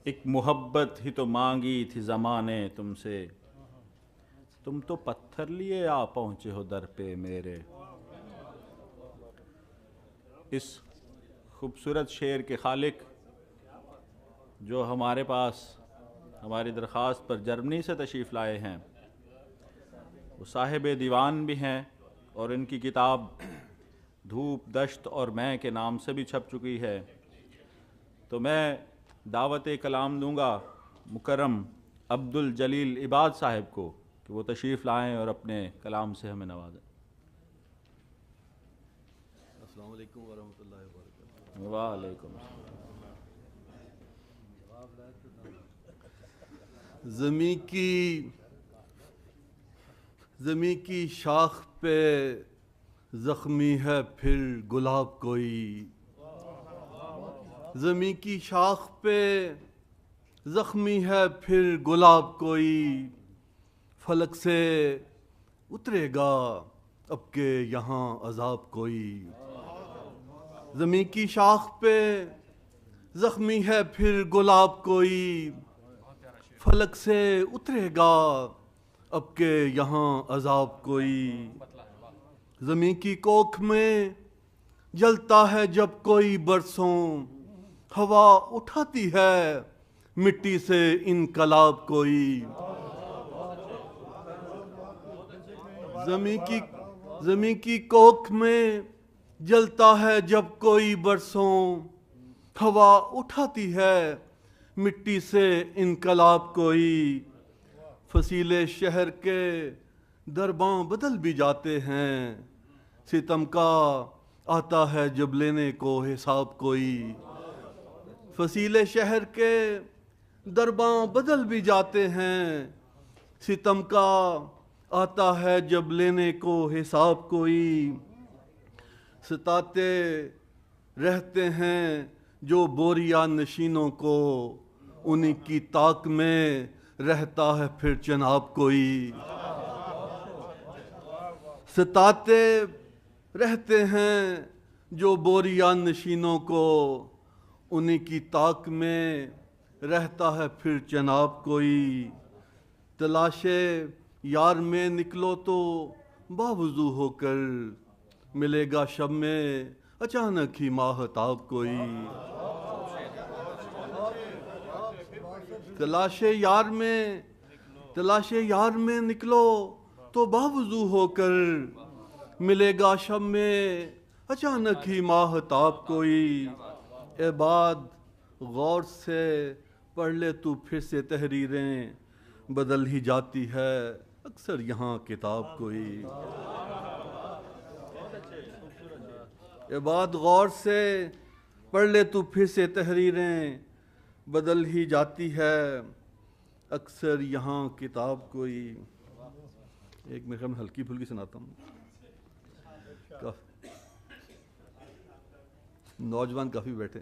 ایک محبت ہی تو مانگی تھی زمانے تم سے، تم تو پتھر لیے آ پہنچے ہو در پہ میرے۔ اس خوبصورت شعر کے خالق جو ہمارے پاس ہماری درخواست پر جرمنی سے تشریف لائے ہیں، وہ صاحب دیوان بھی ہیں اور ان کی کتاب دھوپ دشت اور میں کے نام سے بھی چھپ چکی ہے۔ تو میں دعوت کلام دوں گا مکرم عبد الجلیل عباد صاحب کو کہ وہ تشریف لائیں اور اپنے کلام سے ہمیں نوازیں۔ السلام علیکم ورحمۃ اللہ وبرکاتہ۔ وعلیکم السلام۔ زمیں کی شاخ پہ زخمی ہے پھر گلاب کوئی، زمیں کی شاخ پہ زخمی ہے پھر گلاب کوئی، فلک سے اترے گا اب کہ یہاں عذاب کوئی۔ زمیں کی شاخ پہ زخمی ہے پھر گلاب کوئی، فلک سے اترے گا اب کہ یہاں عذاب کوئی۔ زمیں کی کوکھ میں جلتا ہے جب کوئی برسوں، ہوا اٹھاتی ہے مٹی سے انقلاب کوئی۔ زمیں کی کوکھ میں جلتا ہے جب کوئی برسوں، ہوا اٹھاتی ہے مٹی سے انقلاب کوئی۔ فصیلے شہر کے درباں بدل بھی جاتے ہیں، ستم کا آتا ہے جب لینے کو حساب کوئی۔ فصیلے شہر کے درباں بدل بھی جاتے ہیں، ستم کا آتا ہے جب لینے کو حساب کوئی۔ ستاتے رہتے ہیں جو بوریا نشینوں کو، انہی کی طاق میں رہتا ہے پھر جناب کوئی۔ ستاتے رہتے ہیں جو بوریا نشینوں کو، انہی کی طاق میں رہتا ہے پھر جناب کوئی۔ تلاشے یار میں نکلو تو باوضو ہو کر، ملے گا شب میں اچانک ہی ماہتاب کوئی۔ تلاشے یار میں نکلو تو باوضو ہو کر، ملے گا شب میں اچانک ہی ماہتاب کوئی۔ اے باد غور سے پڑھ لے تو پھر سے تحریریں، بدل ہی جاتی ہے اکثر یہاں کتاب کوئی۔ اے باد غور سے پڑھ لے تو پھر سے تحریریں، بدل ہی جاتی ہے اکثر یہاں کتاب کوئی۔ ایک میرے خیال میں ہلکی پھلکی سناتا ہوں۔ نوجوان کافی بیٹھے۔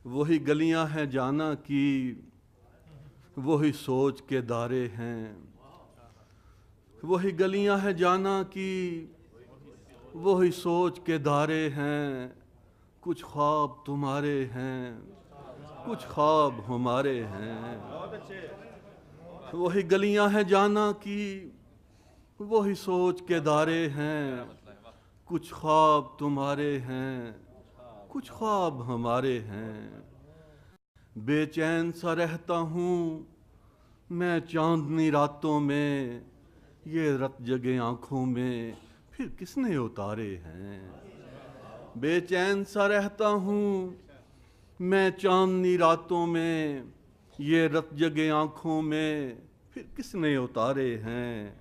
وہی گلیاں ہیں جانا کی، وہی سوچ کے دارے ہیں۔ وہی گلیاں ہیں جانا کی، وہی سوچ کے دارے ہیں۔ کچھ خواب تمہارے ہیں، کچھ خواب ہمارے ہیں۔ وہی گلیاں ہیں جانا کی، وہی سوچ کے دارے ہیں۔ کچھ خواب تمہارے ہیں، کچھ خواب ہمارے ہیں۔ بے چین سا رہتا ہوں میں چاندنی راتوں میں، یہ رت جگے آنکھوں میں پھر کس نے اتارے ہیں۔ بے چین سا رہتا ہوں میں چاندنی راتوں میں، یہ رت جگے آنکھوں میں پھر کس نے اتارے ہیں۔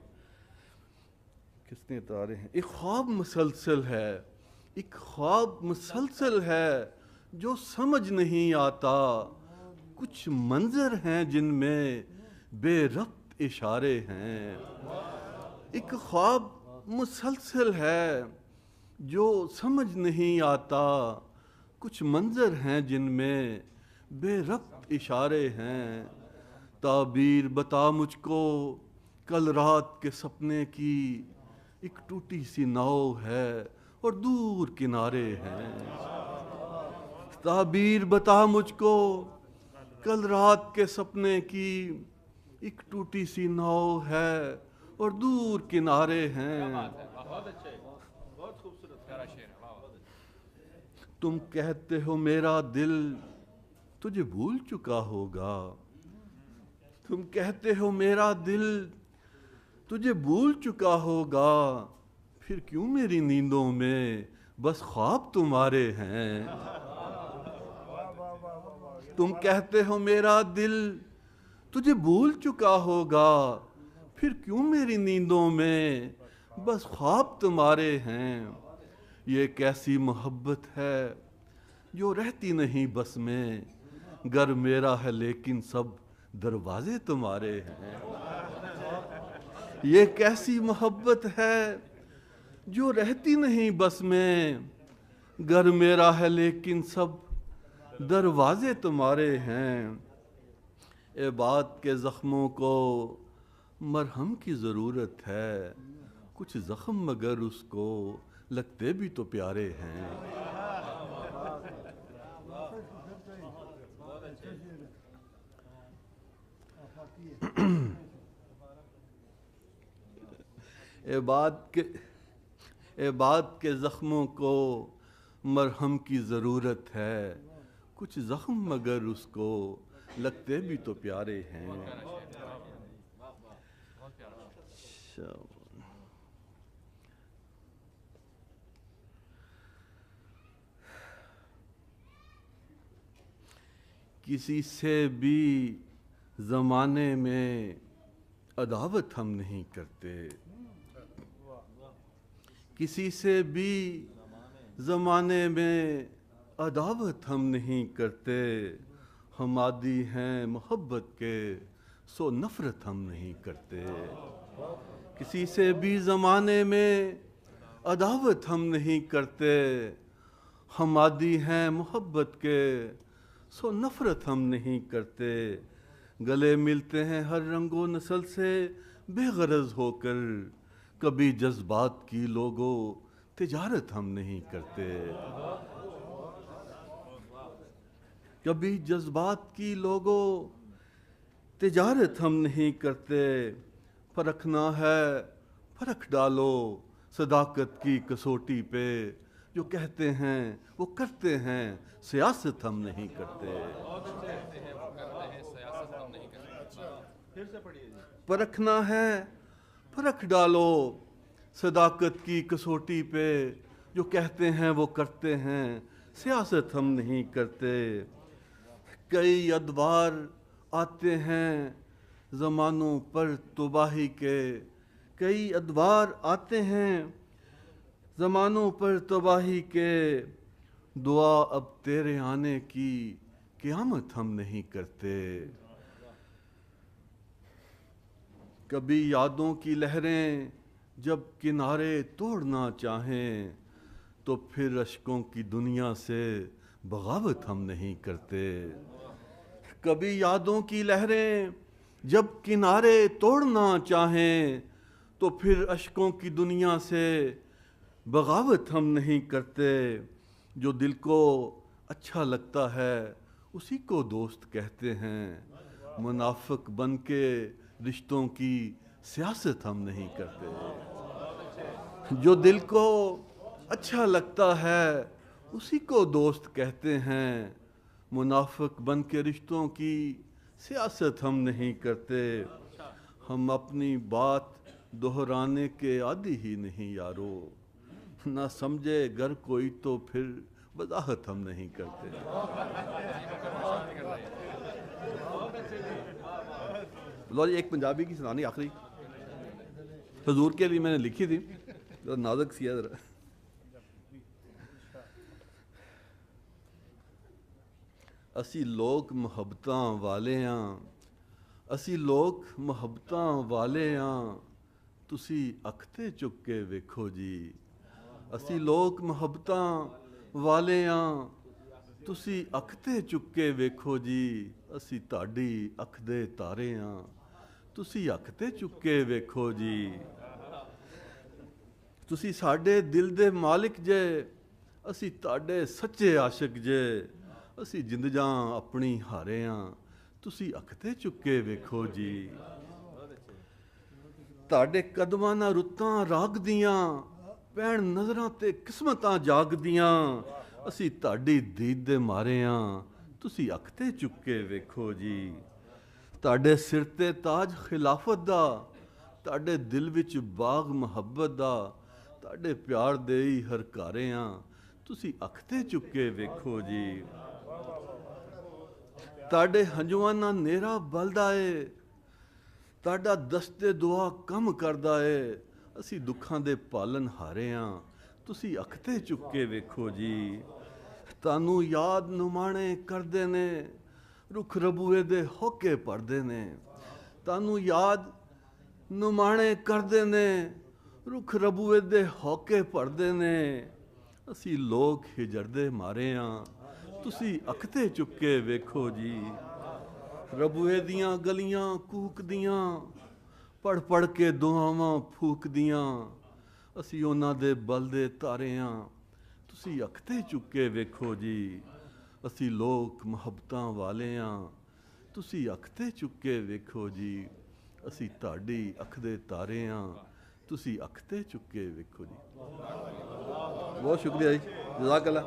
کس نے اتارے ہیں۔ ایک خواب مسلسل ہے جو سمجھ نہیں آتا، کچھ منظر ہیں جن میں بے ربط اشارے ہیں۔ ایک خواب مسلسل ہے جو سمجھ نہیں آتا، کچھ منظر ہیں جن میں بے ربط اشارے ہیں۔ تعبیر بتا مجھ کو کل رات کے سپنے کی، ایک ٹوٹی سی ناؤ ہے اور دور کنارے ہیں۔ تعبیر بتا مجھ کو کل رات کے سپنے کی، ایک ٹوٹی سی ناؤ ہے اور دور کنارے ہیں۔ بہت خوبصورت تم کہتے ہو میرا دل تجھے بھول چکا ہوگا، تم کہتے ہو میرا دل تجھے بھول چکا ہوگا، پھر کیوں میری نیندوں میں بس خواب تمہارے ہیں۔ تم کہتے ہو میرا دل تجھے بھول چکا ہوگا، پھر کیوں میری نیندوں میں بس خواب تمہارے ہیں۔ یہ کیسی محبت ہے جو رہتی نہیں بس میں، گھر میرا ہے لیکن سب دروازے تمہارے ہیں۔ یہ کیسی محبت ہے جو رہتی نہیں بس میں، گھر میرا ہے لیکن سب دروازے تمہارے ہیں۔ اے بات کے زخموں کو مرہم کی ضرورت ہے، کچھ زخم مگر اس کو لگتے بھی تو پیارے ہیں۔ اے بات کے زخموں کو مرہم کی ضرورت ہے، کچھ زخم مگر اس کو لگتے بھی تو پیارے ہیں۔ کسی سے بھی زمانے میں عداوت ہم نہیں کرتے، کسی سے بھی زمانے میں عداوت ہم نہیں کرتے، ہم عادی ہیں محبت کے سو نفرت ہم نہیں کرتے۔ کسی سے بھی زمانے میں عداوت ہم نہیں کرتے، ہم عادی ہیں محبت کے سو نفرت ہم نہیں کرتے۔ گلے ملتے ہیں ہر رنگ و نسل سے بے غرض ہو کر، کبھی جذبات کی لوگو تجارت ہم نہیں کرتے۔ کبھی جذبات کی لوگو تجارت ہم نہیں کرتے۔ پرکھنا ہے پرکھ ڈالو صداقت کی کسوٹی پہ، جو کہتے ہیں وہ کرتے ہیں سیاست ہم نہیں کرتے۔ پرکھنا ہے پرکھ ڈالو صداقت کی کسوٹی پہ، جو کہتے ہیں وہ کرتے ہیں سیاست ہم نہیں کرتے۔ کئی ادوار آتے ہیں زمانوں پر تباہی کے، کئی ادوار آتے ہیں زمانوں پر تباہی کے، دعا اب تیرے آنے کی قیامت ہم نہیں کرتے۔ کبھی یادوں کی لہریں جب کنارے توڑنا چاہیں، تو پھر اشکوں کی دنیا سے بغاوت ہم نہیں کرتے۔ کبھی یادوں کی لہریں جب کنارے توڑنا چاہیں، تو پھر اشکوں کی دنیا سے بغاوت ہم نہیں کرتے۔ جو دل کو اچھا لگتا ہے اسی کو دوست کہتے ہیں، منافق بن کے رشتوں کی سیاست ہم نہیں کرتے۔ جو دل کو اچھا لگتا ہے اسی کو دوست کہتے ہیں، منافق بن کے رشتوں کی سیاست ہم نہیں کرتے۔ ہم اپنی بات دہرانے کے عادی ہی نہیں یارو، نہ سمجھے گر کوئی تو پھر وضاحت ہم نہیں کرتے۔ لو جی ایک پنجابی کی سنانی آخری حضور کے لیے میں نے لکھی تھی، نازک سی ہے ذرا۔ اسی لوگ محبتاں والے ہاں، اسی لوگ محبتاں والے ہاں، تسی اکھتے چک کے ویکھو جی۔ اسی لوگ محبتاں والے ہاں، تسی اکھتے چک کے ویکھو جی۔ اسی تاڑی اکھ دے تارے ہاں، تسی اکھتے چک کے ویکھو جی۔ تسی ساڈے دل دے مالک جے، اسی تاڑے سچے عاشق جے۔ ਅਸੀਂ ਜਿੰਦ ਜਾਂ ਆਪਣੀ ਹਾਰੇ ਹਾਂ, ਤੁਸੀਂ ਅੱਖ ਤੇ ਚੁੱਕੇ ਵੇਖੋ ਜੀ। ਤੁਹਾਡੇ ਕਦਮਾਂ ਨਾਲ ਰੁੱਤਾਂ ਰਾਗਦੀਆਂ, ਪੈਣ ਨਜ਼ਰਾਂ ਤੇ ਕਿਸਮਤਾਂ ਜਾਗਦੀਆਂ। ਅਸੀਂ ਤੁਹਾਡੀ ਦੀਦ ਦੇ ਮਾਰੇ ਹਾਂ, ਤੁਸੀਂ ਅੱਖ ਤੇ ਚੁੱਕੇ ਵੇਖੋ ਜੀ। ਤੁਹਾਡੇ ਸਿਰ ਤੇ ਤਾਜ ਖਿਲਾਫਤ ਦਾ, ਤੁਹਾਡੇ ਦਿਲ ਵਿੱਚ ਬਾਗ ਮੁਹੱਬਤ ਦਾ, ਤੁਹਾਡੇ ਪਿਆਰ ਦੇ ਹੀ ਹਰਕਾਰੇ ਹਾਂ, ਤੁਸੀਂ ਅੱਖ ਤੇ ਚੁੱਕੇ ਵੇਖੋ ਜੀ। ਤੁਹਾਡੇ ਹੰਝੂਆਂ ਨਾਲ ਨੇਰਾ ਬਲਦਾ ਏ, ਤੁਹਾਡਾ ਦਸਤੇ ਦੁਆ ਕੰਮ ਕਰਦਾ ਏ। ਅਸੀਂ ਦੁੱਖਾਂ ਦੇ ਪਾਲਨ ਹਾਰੇ ਹਾਂ, ਤੁਸੀਂ ਅੱਖ ਤੇ ਚੁੱਕੇ ਵੇਖੋ ਜੀ। ਤੁਹਾਨੂੰ ਯਾਦ ਨੁਮਾਣੇ ਕਰਦੇ ਨੇ, ਰੁੱਖ ਰਬੂਏ ਦੇ ਹੋਕੇ ਪੜਦੇ ਨੇ। ਤੁਹਾਨੂੰ ਯਾਦ ਨੁਮਾਣੇ ਕਰਦੇ ਨੇ, ਰੁੱਖ ਰਬੂਏ ਦੇ ਹੋਕੇ ਪੜਦੇ ਨੇ। ਅਸੀਂ ਲੋਕ ਹਿਜੜਦੇ ਮਾਰੇ ਹਾਂ, ਤੁਸੀਂ ਅੱਖ ਤੇ ਚੁੱਕੇ ਵੇਖੋ ਜੀ। ਰਬੂਏ ਦੀਆਂ ਗਲੀਆਂ ਕੂਕਦੀਆਂ, ਪੜ ਪੜ ਕੇ ਦੁਆਵਾਂ ਫੂਕਦੀਆਂ। ਅਸੀਂ ਉਹਨਾਂ ਦੇ ਬਲ ਦੇ ਤਾਰੇ ਹਾਂ, ਤੁਸੀਂ ਅੱਖ ਤੇ ਚੁੱਕੇ ਵੇਖੋ ਜੀ। ਅਸੀਂ ਲੋਕ ਮੁਹੱਬਤਾਂ ਵਾਲੇ ਹਾਂ, ਤੁਸੀਂ ਅੱਖ ਤੇ ਚੁੱਕੇ ਵੇਖੋ ਜੀ। ਅਸੀਂ ਤੁਹਾਡੀ ਅੱਖ ਦੇ ਤਾਰੇ ਹਾਂ, ਤੁਸੀਂ ਅੱਖ ਤੇ ਚੁੱਕੇ ਵੇਖੋ ਜੀ। ਬਹੁਤ ਸ਼ੁਕਰੀਆ ਜੀ, ਜਜ਼ਾਕ ਅੱਲਾ।